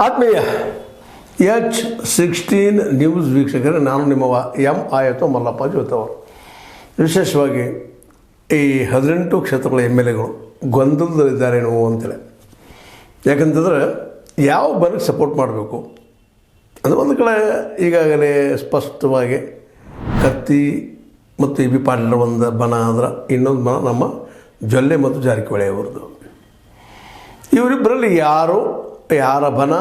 ಆತ್ಮೀಯ H16 news ವೀಕ್ಷಕರೇ, ನಾನು ನಿಮ್ಮವ ಆಯತ ಮಲ್ಲಪ್ಪ ಜೋತವರು. ವಿಶೇಷವಾಗಿ ಈ 18 ಕ್ಷೇತ್ರಗಳ MLAಗಳು ಗೊಂದಲದಲ್ಲಿದ್ದಾರೇನೋ ಅಂತೇಳಿ. ಯಾಕಂತಂದ್ರೆ ಯಾವ ಬನಕ್ಕೆ ಸಪೋರ್ಟ್ ಮಾಡಬೇಕು ಅದು ಒಂದು ಕಡೆ ಈಗಾಗಲೇ ಸ್ಪಷ್ಟವಾಗಿ ಕತ್ತಿ ಮತ್ತು ಇ ಬಿ ಪಾಟೀಲ್ ಒಂದು ಬಣ ಅಂದ್ರೆ ಇನ್ನೊಂದು ಬಣ ನಮ್ಮ ಜೊಲ್ಲೆ ಮತ್ತು ಜಾರಕಿಹೊಳಿ ಅವರದ್ದು. ಇವರಿಬ್ಬರಲ್ಲಿ ಯಾರ ಬಣ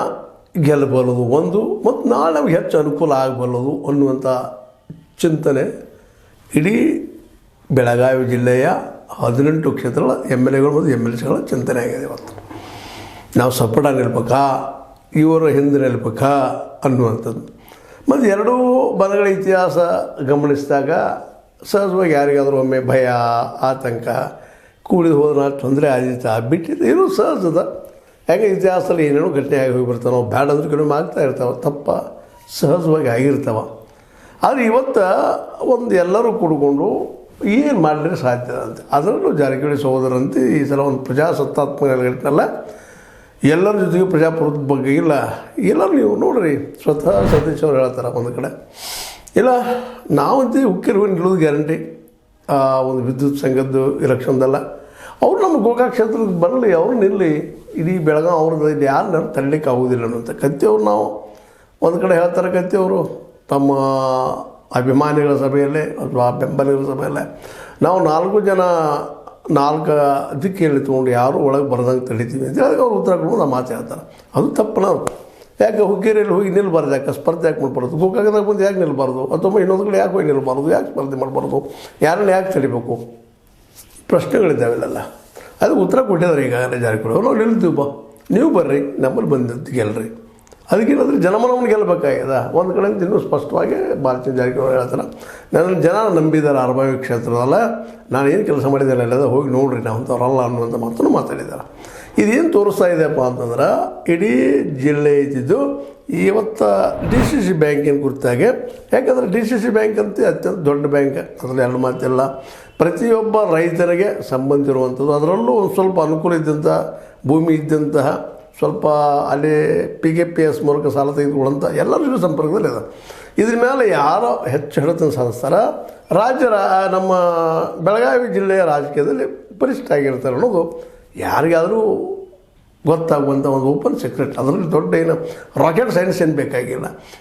ಗೆಲ್ಲಬಲ್ಲದು ಒಂದು, ಮತ್ತು ನಾಳೆ ನಮಗೆ ಹೆಚ್ಚು ಅನುಕೂಲ ಆಗಬಲ್ಲದು ಅನ್ನುವಂಥ ಚಿಂತನೆ ಇಡೀ ಬೆಳಗಾವಿ ಜಿಲ್ಲೆಯ 18 ಕ್ಷೇತ್ರಗಳ MLAಗಳು ಮತ್ತು MLCಗಳ ಚಿಂತನೆ ಆಗಿದೆ. ಇವತ್ತು ನಾವು ಸಪೋರ್ಟ ನಿಲ್ಬೇಕಾ, ಇವರ ಹಿಂದೆ ನಿಲ್ಬೇಕಾ ಅನ್ನುವಂಥದ್ದು. ಮತ್ತು ಎರಡೂ ಬಣಗಳ ಇತಿಹಾಸ ಗಮನಿಸಿದಾಗ ಸಹಜವಾಗಿ ಯಾರಿಗಾದರೂ ಒಮ್ಮೆ ಭಯ, ಆತಂಕ, ಕೂಡಿದು ಹೋದ್ರೆ ತೊಂದರೆ ಆದಿತ ಬಿಟ್ಟಿದ್ದು ಇದು ಸಹಜದ. ಯಾಕೆ ಇತಿಹಾಸದಲ್ಲಿ ಏನೇನೋ ಘಟನೆ ಆಗಿ ಹೋಗಿಬಿಡ್ತಾವೆ. ನಾವು ಬ್ಯಾಡ ಅಂದ್ರೆ ಕೆಲವೊಮ್ಮೆ ಆಗ್ತಾ ಇರ್ತಾವೆ, ತಪ್ಪ ಸಹಜವಾಗಿ ಆಗಿರ್ತಾವೆ. ಆದರೆ ಇವತ್ತು ಒಂದು ಎಲ್ಲರೂ ಕೂಡಿಕೊಂಡು ಏನು ಮಾಡಲಿಕ್ಕೆ ಸಾಧ್ಯ ಅಂತ, ಅದರಲ್ಲೂ ಜಾರಕಿಹೊಳಿ ಸಹೋದರಂತೆ ಈ ಸಲ ಒಂದು ಪ್ರಜಾಸತ್ತಾತ್ಮಕ ಘಟನೆಲ್ಲ ಎಲ್ಲರ ಜೊತೆಗೆ ಪ್ರಜಾಪ್ರಭುತ್ವ ಬಗ್ಗೆ ಎಲ್ಲರೂ ನೀವು ನೋಡಿರಿ. ಸ್ವತಃ ಸತೀಶ್ ಅವ್ರು ಹೇಳ್ತಾರೆ ಒಂದು ಕಡೆ, ಇಲ್ಲ ನಾವಂತೂ ಹುಕ್ಕಿರುವ ನಿಲ್ಲೋದು ಗ್ಯಾರಂಟಿ ಒಂದು ವಿದ್ಯುತ್ ಸಂಘದ್ದು ಎಲೆಕ್ಷನ್ದಲ್ಲ. ಅವ್ರು ನಮ್ಮ ಗೋಕಾಕ್ ಕ್ಷೇತ್ರಕ್ಕೆ ಬರಲಿ, ಅವರು ನಿಲ್ಲಿ, ಇಡೀ ಬೆಳಗಾವಿ ಅವ್ರದ್ದು ಇಲ್ಲಿ ಯಾರನ್ನ ತಡಲಿಕ್ಕೆ ಆಗೋದಿಲ್ಲ ಅನ್ನೋಂಥ ಕತ್ತಿಯವ್ರು ನಾವು ಒಂದು ಕಡೆ ಹೇಳ್ತಾರೆ. ಕತ್ತಿಯವರು ತಮ್ಮ ಅಭಿಮಾನಿಗಳ ಸಭೆಯಲ್ಲೇ ಅಥವಾ ಬೆಂಬಲಿಗರ ಸಭೆಯಲ್ಲೇ ನಾವು 4 ಜನ 4 ದಿಕ್ಕು ಹೇಳಿ ತೊಗೊಂಡು ಯಾರು ಒಳಗೆ ಬರದಂಗೆ ತಡಿತೀವಿ ಅಂತ ಹೇಳಿ ಅವ್ರು ಉತ್ತರ ಕೊಡು ನಾವು ಮಾತು ಹೇಳ್ತಾರೆ. ಅದು ತಪ್ಪು. ನಾವು ಯಾಕೆ ಹುಕ್ಕೇರಿಯಲ್ಲಿ ಹೋಗಿ ನಿಲ್ಬಾರ್ದು, ಯಾಕೆ ಸ್ಪರ್ಧೆ ಯಾಕೆ ಮಾಡಬಾರ್ದು, ಗೋಕಾಕದಾಗ ಬಂದು ಯಾಕೆ ನಿಲ್ಬಾರ್ದು, ಅಥವಾ ಇನ್ನೊಂದು ಕಡೆ ಯಾಕೆ ಹೋಗಿ ನಿಲ್ಬಾರ್ದು, ಯಾಕೆ ಸ್ಪರ್ಧೆ ಮಾಡಬಾರ್ದು, ಯಾರನ್ನ ಯಾಕೆ ತಡಿಬೇಕು, ಪ್ರಶ್ನೆಗಳಿದ್ದಾವೆಲ್ಲ. ಅದು ಉತ್ತರ ಕೊಟ್ಟಿದ್ದಾರೆ ಈಗಾಗಲೇ ಜಾರಕಿಹೊಳಿ ಅವರು. ನಾವು ನಿಲ್ತೀವಪ್ಪ, ನೀವು ಬರ್ರಿ, ನಮ್ಮಲ್ಲಿ ಬಂದಿದ್ದು ಗೆಲ್ಲರಿ. ಅದಕ್ಕೇನಾದ್ರೆ ಜನಮನವನ್ನು ಗೆಲ್ಲಬೇಕಾಗ್ಯದ. ಒಂದು ಕಡೆಯಿಂದ ಇನ್ನೂ ಸ್ಪಷ್ಟವಾಗಿ ಬಾಲಚಂದ್ರ ಜಾರಕಿಹೊಳಿ ಹೇಳ್ತಾರೆ, ನನ್ನ ಜನ ನಂಬಿದ್ದಾರೆ ಅರಬಾವಿ ಕ್ಷೇತ್ರದಲ್ಲ, ನಾನು ಏನು ಕೆಲಸ ಮಾಡಿದ್ದಾರೆ ಅಲ್ಲದ ಹೋಗಿ ನೋಡ್ರಿ ನಾವು ಅಂಥವ್ರಲ್ಲ ಅನ್ನುವಂಥ ಮಾತನ್ನು ಮಾತಾಡಿದ್ದಾರೆ. ಇದೇನು ತೋರಿಸ್ತಾ ಇದೆಯಪ್ಪ ಅಂತಂದ್ರೆ ಇಡೀ ಜಿಲ್ಲೆ ಇದ್ದಿದ್ದು ಇವತ್ತು DCC ಬ್ಯಾಂಕಿನ ಕುರಿತಾಗೆ. ಯಾಕಂದರೆ DCC ಬ್ಯಾಂಕ್ ಅಂತ ಅತ್ಯಂತ ದೊಡ್ಡ ಬ್ಯಾಂಕ್, ಅದರಲ್ಲಿ ಎರಡು ಮಾತಿಲ್ಲ. ಪ್ರತಿಯೊಬ್ಬ ರೈತರಿಗೆ ಸಂಬಂಧ ಇರುವಂಥದ್ದು, ಅದರಲ್ಲೂ ಒಂದು ಸ್ವಲ್ಪ ಅನುಕೂಲ ಇದ್ದಂಥ ಭೂಮಿ ಇದ್ದಂತಹ, ಸ್ವಲ್ಪ ಅಲ್ಲಿ PKPS ಮೂಲಕ ಸಾಲ ತೆಗೆದುಕೊಳ್ಳುವಂಥ ಎಲ್ಲರ ಜೊತೆ ಸಂಪರ್ಕದಲ್ಲಿ ಇದೆ. ಇದ್ರ ಮೇಲೆ ಯಾರೋ ಹೆಚ್ಚು ಹಿಡಿತನ್ನು ಸಾಧಿಸ್ತಾರೆ ನಮ್ಮ ಬೆಳಗಾವಿ ಜಿಲ್ಲೆಯ ರಾಜಕೀಯದಲ್ಲಿ ಪರಿಷ್ಠ ಆಗಿರ್ತಾರೆ ಅನ್ನೋದು ಯಾರಿಗಾದರೂ ಗೊತ್ತಾಗುವಂಥ ಒಂದು ಓಪನ್ ಸೀಕ್ರೆಟ್. ಅದರಲ್ಲಿ ದೊಡ್ಡ ಏನು ರಾಕೆಟ್ ಸೈನ್ಸ್ ಏನು ಬೇಕಾಗಿಲ್ಲ.